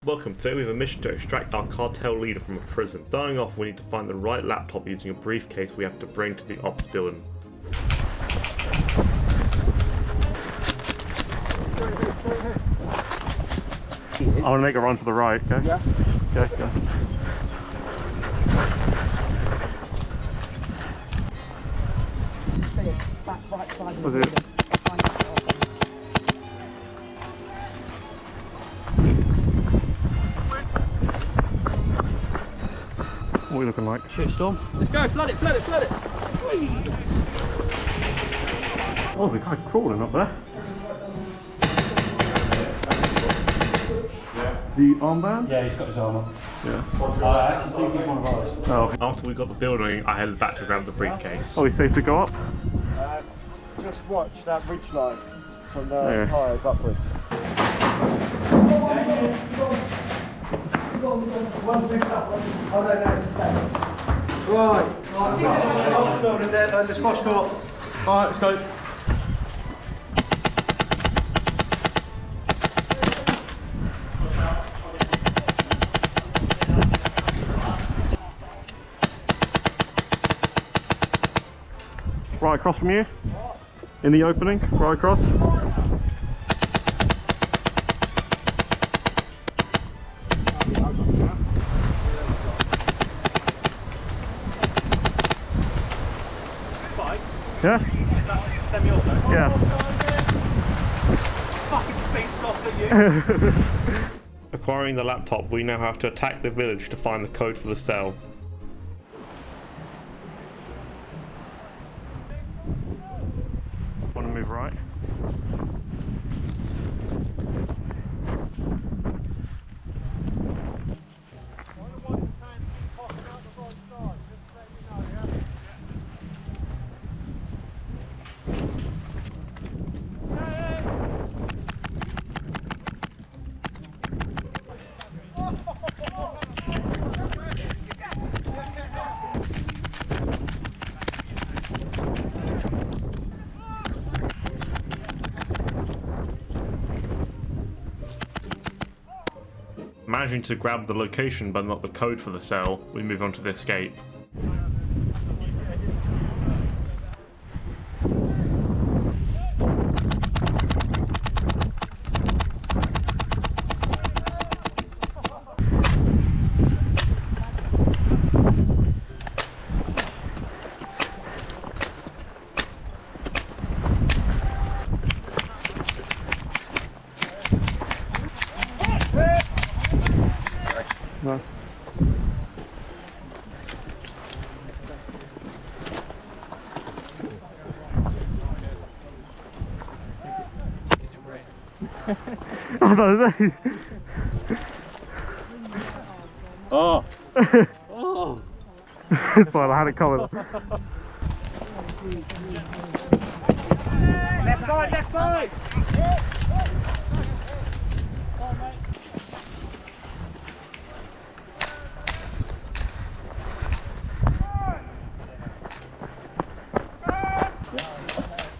Welcome. Today we have a mission to extract our cartel leader from a prison. Starting off, we need to find the right laptop using a briefcase we have to bring to the ops building. I want to make a run to the right, okay? Yeah. Okay, go. Back right side of Was the it? building. What are we looking like? Shitstorm. Let's go, flood it, flood it, flood it! Oh, the guy's crawling up there. The armband? Yeah, he's got his armour. Yeah. I actually think he's one of ours. Oh. After we got the building, I headed back to grab the briefcase. Oh, he's safe to go up? Just watch that ridge line from the tyres upwards. Right, off building there, and the squash court. Alright, let's go. Right across from you, in the opening, right across. Yeah? Yeah. Acquiring the laptop, we now have to attack the village to find the code for the cell. Want to move right? Managing to grab the location but not the code for the cell, we move on to the escape. No. Oh! Oh! It's fine, I had it coming. Left side, left side!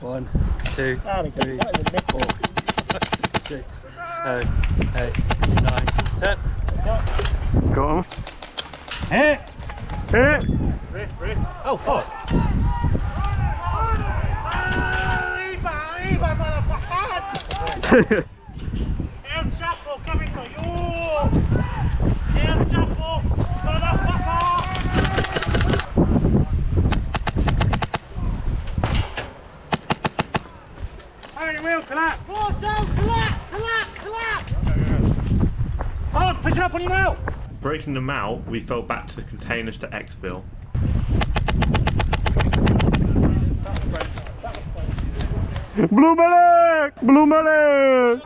One, two, three, 4, 5, 6, 7, 8, 9, 10. Got him. Hit! Hit! Oh fuck! El Chapo coming for you! El Chapo, motherfucker! Hurry, wheel, collapse! Oh, don't collapse! Collapse! Collapse! Oh, push it up on you now! Breaking them out, we fell back to the containers to Xville. Blue medic! Blue medic!